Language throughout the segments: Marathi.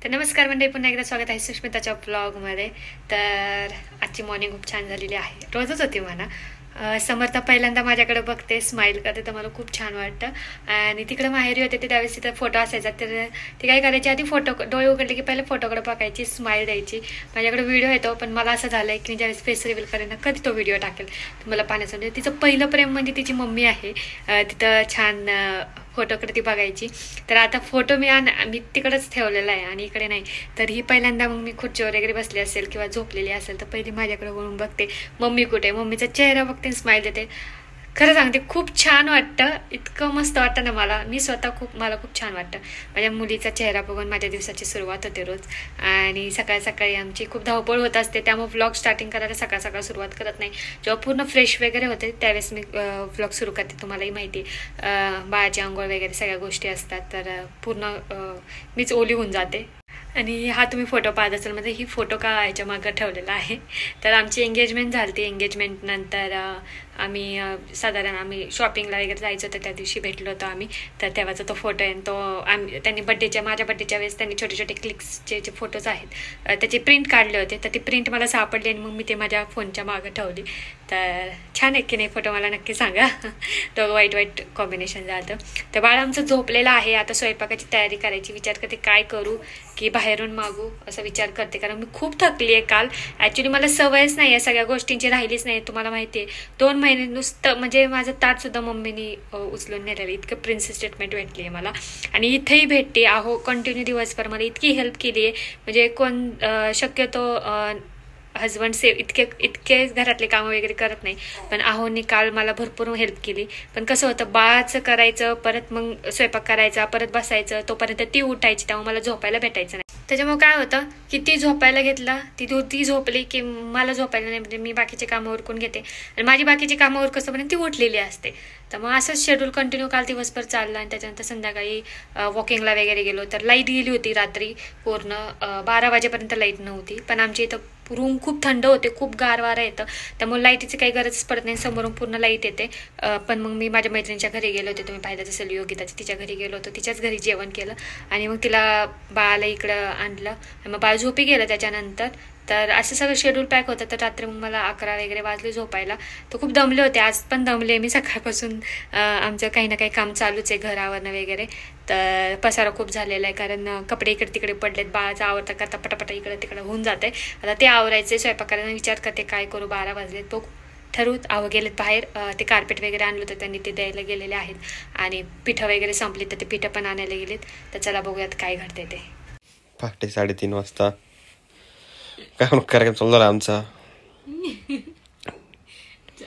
तर नमस्कार मंडळी, पुन्हा एकदा स्वागत आहे सुष्मिताच्या ब्लॉगमध्ये. तर आजची मॉर्निंग खूप छान झालेली आहे, रोजच होती म्हणा. समर्थ पहिल्यांदा माझ्याकडे बघते, स्माईल करते, तर मला खूप छान वाटतं. आणि तिकडे माहेरी होते ते त्यावेळेस तिथं फोटो असायचा, तर ती काय करायची, आधी फोटो डोळे उघडले की पहिले फोटोकडे बघायची, स्माईल द्यायची. माझ्याकडे व्हिडिओ येतो, पण मला असं झालं आहे की मी ज्यावेळेस फेस रिव्हील करेन ना, कधी तो व्हिडिओ टाकेल मला पाहण्याचं. म्हणजे तिचं पहिलं प्रेम म्हणजे तिची मम्मी आहे. तिथं छान फोटोकडे ती बघायची. तर आता फोटो मी तिकडेच ठेवलेला आहे आणि इकडे नाही. तर ही पहिल्यांदा मग मी खुर्चीवर वगैरे बसली असेल किंवा झोपलेली असेल तर पहिली माझ्याकडे वळून बघते, मम्मी कुठे. मम्मीचा चेहरा बघते, स्माईल देते. खरं सांगते, खूप छान वाटतं, इतकं मस्त वाटतं ना मला मला खूप छान वाटतं. माझ्या मुलीचा चेहरा बघून माझ्या दिवसाची सुरुवात होते रोज. आणि सकाळी सकाळी आमची खूप धावपळ होत असते, त्यामुळे व्लॉग स्टार्टिंग करायला सकाळ सकाळ सुरुवात करत नाही. जेव्हा पूर्ण फ्रेश वगैरे होते त्यावेळेस मी व्लॉग सुरू करते. तुम्हालाही माहिती आहे, बाळाची आंघोळ वगैरे सगळ्या गोष्टी असतात, तर पूर्ण मीच ओली होऊन जाते. आणि हा तुम्ही फोटो पाहत असेल, म्हणजे ही फोटो का ह्याच्या मागं ठेवलेला आहे. तर आमची एंगेजमेंट झाली. एंगेजमेंट नंतर आम्ही आम्ही शॉपिंगला वगैरे जायचं होतं, त्या दिवशी भेटलो होतो आम्ही. तर तेव्हाचा तो फोटो आहे. तो त्यांनी माझ्या बड्डेच्या वेळेस त्यांनी छोटे छोटे क्लिक्सचे जे फोटोज आहेत त्याचे प्रिंट काढले होते. तर ती प्रिंट मला सापडली आणि मग मी ते माझ्या फोनच्या मागं ठेवली. तर छान आहे की नाही फोटो, मला नक्की सांगा. तो वाईट कॉम्बिनेशन झालं. तर बाळ आमचं झोपलेलं आहे. आता स्वयंपाकाची तयारी करायची, विचार करते काय करू की बाहेरून मागू, असा विचार करते. कारण मी खूप थकली आहे काल. ॲक्च्युली मला सवयच नाही आहे, सगळ्या गोष्टींची राहिलीच नाही. तुम्हाला माहिती आहे, 2 महिने नुसतं म्हणजे माझं ताटसुद्धा मम्मीनी उचलून नेलेलं. इतकं प्रिन्सेस ट्रीटमेंट भेटली आहे मला. आणि इथेही भेटते. कंटिन्यू दिवसभर मला इतकी हेल्प केली आहे. म्हणजे शक्यतो हजबंड इतके घरातले कामं वगैरे करत नाही, पण आहोनी काल मला भरपूर हेल्प केली. पण कसं होतं, बाळाचं करायचं, परत मग स्वयंपाक करायचा, परत बसायचं, तोपर्यंत ती उठायची, त्यामुळे मला झोपायला भेटायचं नाही. त्याच्यामुळे काय होतं की ती झोपायला घेतला, ती झोपली की मला झोपायला नाही, म्हणजे मी बाकीचे कामं उरकून घेते आणि माझी बाकीची कामं उरकस्तोपर्यंत ती उठलेली असते. तर मग असंच शेड्यूल कंटिन्यू काल दिवसभर चाललं. आणि त्याच्यानंतर संध्याकाळी वॉकिंगला वगैरे गेलो. तर लाईट गेली होती रात्री पूर्ण 12 वाजेपर्यंत लाईट नव्हती. पण आमच्या इथं रूम खूप थंड होते, खूप गार वारा येतं, त्यामुळे लाईटीची काही गरजच पडत नाही. समोरून पूर्ण लाईट येते. पण मग मी माझ्या मैत्रिणीच्या घरी गेलो होते, तुम्ही पाहिलं असेल योगिताची, तिच्या घरी गेलो होतो. तिच्याच घरी जेवण केलं आणि मग तिला बाळाला इकडं आणलं आणि मग बाळ झोपी गेलं त्याच्यानंतर. तर असं सगळं शेड्यूल पॅक होतं. तर रात्री मग मला 11 वगैरे वाजले झोपायला. तर खूप दमले होते, आज पण दमले मी. सकाळपासून आमचं काही ना काही काम चालूच आहे, घर आवरणं वगैरे. तर पसारा खूप झालेला आहे, कारण कपडे इकडे तिकडे पडलेत. बाळाचा आवरता करता पटापटा इकडे तिकडे होऊन जाते. आता ते आवरायचे, स्वयंपाक करायला विचार करते काय करू. 12 वाजलेत, बघू ठरवूत. गेलेत बाहेर. ते कार्पेट वगैरे आणलं होतं त्यांनी, ते द्यायला गेलेले आहेत. आणि पिठं वगैरे संपली, तर ते पिठं पण आणायला गेलेत. तर चला बघूयात काय घडते ते. पहाटे 3:30 वाजता काय कार्यक्रम चालणार आमचा.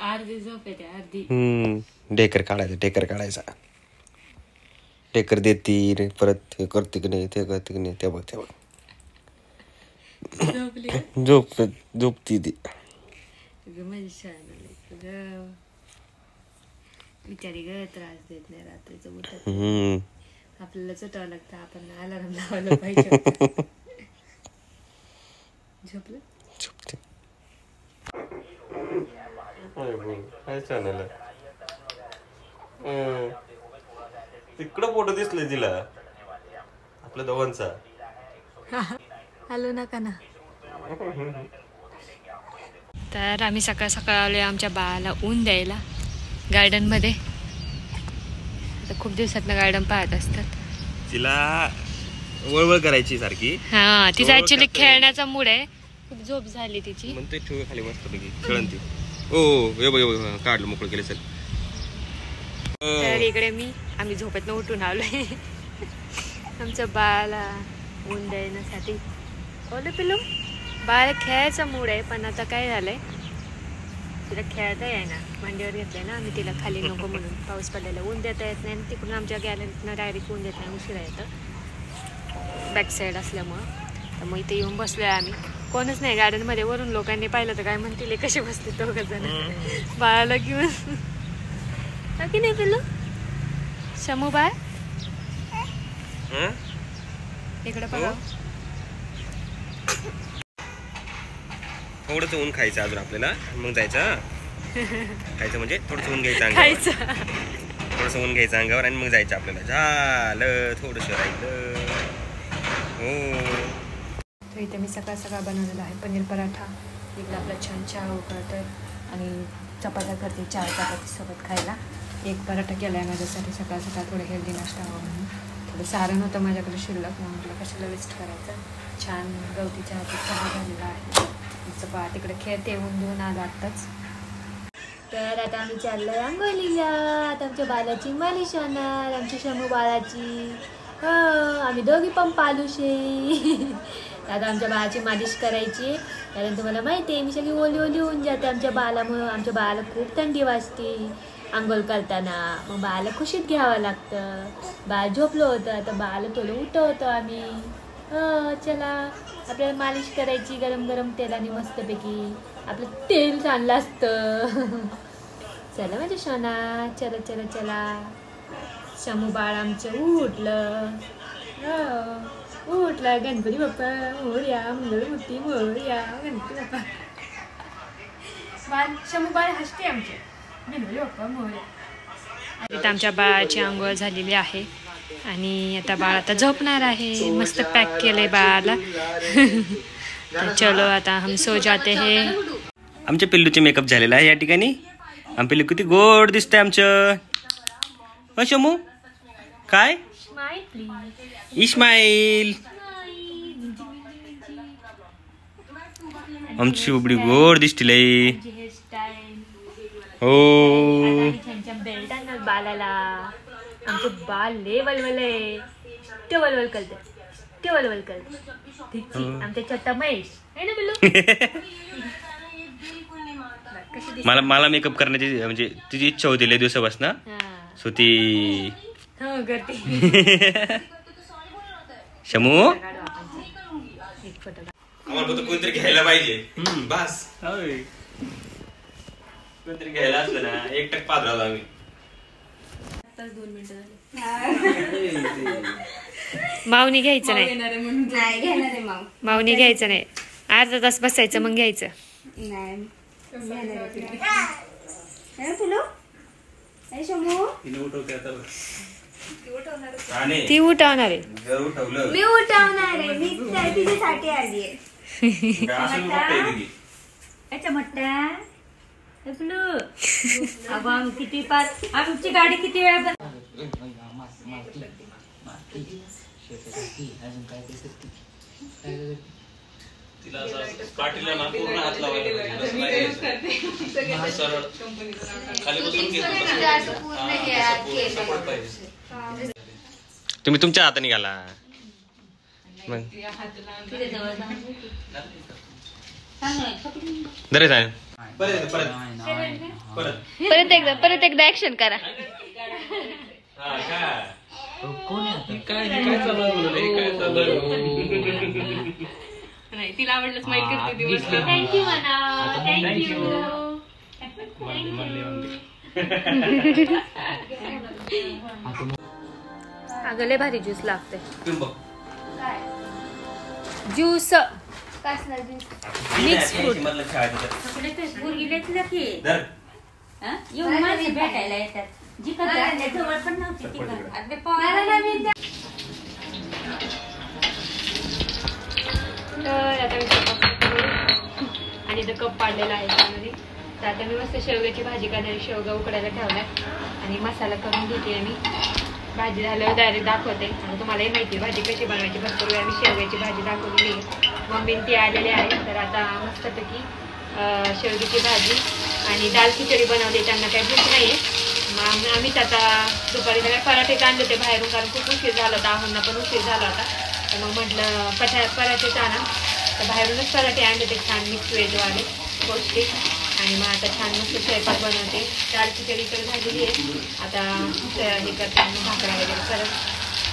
अर्धी झोप येते, अर्धी. डेकर काढायचा. डेकर देते, परत हे करते की नाही, ते करते की नाही, ते बघ झोपती ती. बिचारी ग, त्रास देत नाही रात्रीचं उठत. आपल्याला चटावं लागतं, आपण अलार्म लावायला पाहिजे. झोपते. तिकडं फोटो दिसले तिला आपल्या दोघांचा. हॅलो नका ना. तर आम्ही सकाळ सकाळ आलोय आमच्या बाळाला ऊन द्यायला गार्डनमध्ये. आता खूप दिवसातनं गार्डन पाहत असतात. तिला वळवळ करायची सारखी. हा, तिचा ऍक्च्युली खेळण्याचा मूड आहे. खूप झोप झाली तिची. म्हणते ठेव खाली मस्त पैकी खेळण ती. ओ काढलं, मोकळं केलं. चल. तर इकडे आम्ही झोपेतनं उठून आलोय आमच्या बाळाला ऊन देण्यासाठी. ओले पिलू, बाळाला खेळायचा मूड आहे, पण आता काय झालंय, तिला खेळता येईना. मांडीवर घेतलंय ना आम्ही तिला, खाली नको म्हणून. पाऊस पडलेला, ऊन देता येत नाही. आणि तिकडून आमच्या गॅलरीतनं डायरेक्ट ऊन देत नाही, उशिरा येतं बॅक साईड असल्यामुळं. तर मग इथे येऊन बसलोय आम्ही. कोणच नाही गार्डनमध्ये. वरून लोकांनी पाहिलं तर काय म्हणतील, कसे बसले 2 जण बाळाला घेऊन. की नाही पिल्लू, शमू बाळ इकडे बघा. थोडंसं ऊन खायचं अजून आपल्याला, मग जायचं. खायचं म्हणजे थोडंसं ऊन घ्यायचं अंगावर, आणि मग जायचं आपल्याला. झालं, थोडंसं राहिलं. हो. इथे मी सकाळ सकाळ बनवलेला आहे पनीर पराठा. इकडे आपला छान चहा उकळतं आणि चपात्या करते चहा चपातीसोबत खायला. एक पराठा केला आहे माझ्यासाठी सकाळ सकाळ थोडं हेल्दी नाश्ता हवा म्हणून. थोडं सारण होतं माझ्याकडे शिल्लक म्हणून म्हटलं कशाला वेस्ट करायचं. छान गवती चहा झालेला आहे. चपा तिकडे खेळते ऊन धुवून आलो आत्ताच. तर आता आम्ही चाललो आंघोळीला. आता आमच्या बालाची मालिश होणार, आमची शमू बाळाची. आम्ही दोघी पण पालूशे. आता आमच्या बाळाची मालिश करायची. कारण तुम्हाला माहिती आहे मी सगळी ओली ओली होऊन जाते आमच्या बाळामुळं. आमच्या बाळाला खूप थंडी वाजते आंघोळ करताना. मग बाळाला खुशीत घ्यावं लागतं. बाळ झोपलं होतं आता बाळाला थोडं उठवतो आम्ही. चला आपल्याला मालिश करायची गरम गरम तेलाने मस्तपैकी. आपलं तेल चांगलं असतं. चला माझ्या सोना, चला चला चला. शमू बाळ आमचं उठलं. उठला. गणपती बाप्पा मोरया, मंगळमूर्ती मोरया, गणपती बाप्पा. बाळ शमू बाळ हसते आमचे. गणपती बाप्पा मोरया. आता आमच्या बाळाची आंघोळ झालेली आहे आणि आता बाळ आता झोपणार आहे. मस्त पॅक केलंय बाळाला. तर चलो आता हम सो जाते हे. आमच्या पिल्लूचे मेकअप झालेला आहे या ठिकाणी. आम पिल्लू किती गोड दिसतंय आमचं. शमू काय इस्माईल आमची उबडी गोड दिसतील. हो बेल्ट आणणार बालाला. आमचं बाल लय वलवलय. ते वलवल करते ते वलवल करते. आमच्या छोटा महेश आहे ना पिल्लू. मला मेकअप करण्याची म्हणजे तिची इच्छा होती लय दिवसापासून. सो ती करते. शमू आम्हाला कोणतरी घ्यायला पाहिजे. बस कोणतरी घ्यायला असलं ना एकटक पाहत आम्ही. 2 मिनिटं माऊनी घ्यायचं नाही. माऊनी घ्यायचं नाही. अर्धा तास बसायचं मग घ्यायचं. ती उठवणार आहे. मी उठवणार आहे. मी तिच्यासाठी आली आहे. किती पाच आमची गाडी किती वेळा तुम्ही तुमच्या हाताने घाला. मग परत एकदा ऍक्शन करा. तिला आवडलं स्माइल करते. थँक्यू म्हणा. थँक्यू. अगं लय भारी ज्यूस लागते. Juice mix fruit. भेटायला येतात. आणि इथं कप पाडलेला आहे त्यामध्ये. तर आता मी मस्त शेवग्याची भाजी करणारी. शेवगा उकडायला ठेवलाय आणि मसाला करून घेते मी. भाजी झाल्यावर डायरेक्ट दाखवते. आणि तुम्हालाही माहिती आहे भाजी कशी बनवायची. भरपूर वेळा मी शेवग्याची भाजी दाखवलेली आहे. मम्मीने ती आलेली आहे. तर आता मस्तपैकी शेवग्याची भाजी आणि दाल खिचडी बनवली. त्यांना काही भूक नाही आहे. मग आम्हीच आता दुपारी काय पराठे आणले होते बाहेरून. कारण खूप उशीर झाला होता. आहोंना पण उशीर झाला होता. तर मग म्हटलं पराठेच आणा. तर बाहेरूनच पराठे आणले ते छान मिक्स व्हेजवाले पौष्टिक. आणि मग आता छान मस्त स्वयंपाक बनवते. दाल खिचडी तर झालेली आहे. आता हे करते मग भाकऱ्या वगैरे करत.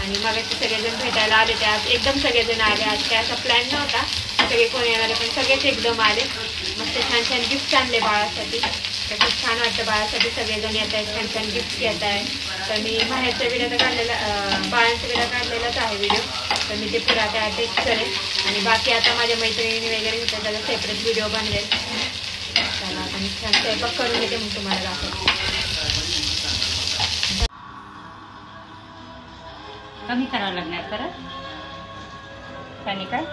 आणि मग सगळेजण भेटायला आले. ते आज एकदम सगळेजण आले. आज काय असा प्लॅन नव्हता सगळे कोण येणारे पण सगळेच एकदम आले. मस्त छान छान गिफ्ट आणले बाळासाठी. तर खूप छान वाटतं. बाळासाठी सगळेजण येत आहेत. छान छान गिफ्ट घेत आहे. तर मी बाहेरचा व्हिडिओ तर काढलेला बाळांचा व्हिडिओ काढलेलाच आहे व्हिडिओ. तर मी ते पुढे आता अटॅच करेन. आणि बाकी आता माझ्या मैत्रिणी वगैरे होत्या त्याचा सेपरेट व्हिडिओ बनवेल. चला आता मी छान स्वयंपाक करून येते मग तुम्हाला दाखवते. कमी करावं लागणार परत. पाणी काय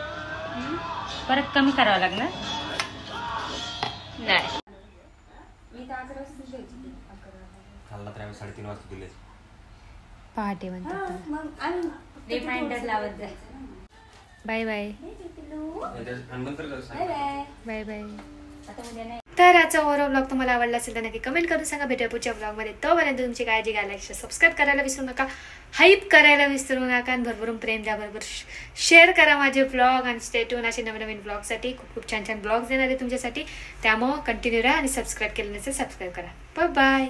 परत कमी करावं लागणार. नाही खाल्ला तर आम्ही 3:30 वाजता दिले. पहाटे म्हणतात. रिमाइंडर लावत जाय. Bye bye bye bye. आता उद्या नाही. तर आजचा ओव्हरऑल ब्लॉग तुम्हाला आवडला असेल तर नक्की कमेंट करून सांगा. भेटूया पुढच्या ब्लॉगमध्ये. तोपर्यंत तुमची काळजी घ्या. लाईक सबस्क्राईब करायला विसरू नका. हाईप करायला विसरू नका. आणि भरभरून प्रेम द्या. बरोबर शेअर करा माझे ब्लॉग. आणि स्टे ट्यून असे नवीन नवीन ब्लॉगसाठी. खूप खूप छान छान ब्लॉग्स येणार आहे तुमच्यासाठी. त्यामुळं कंटिन्यू राहा. आणि सबस्क्राईब केलं नसेल सबस्क्राईब करा. Bye bye.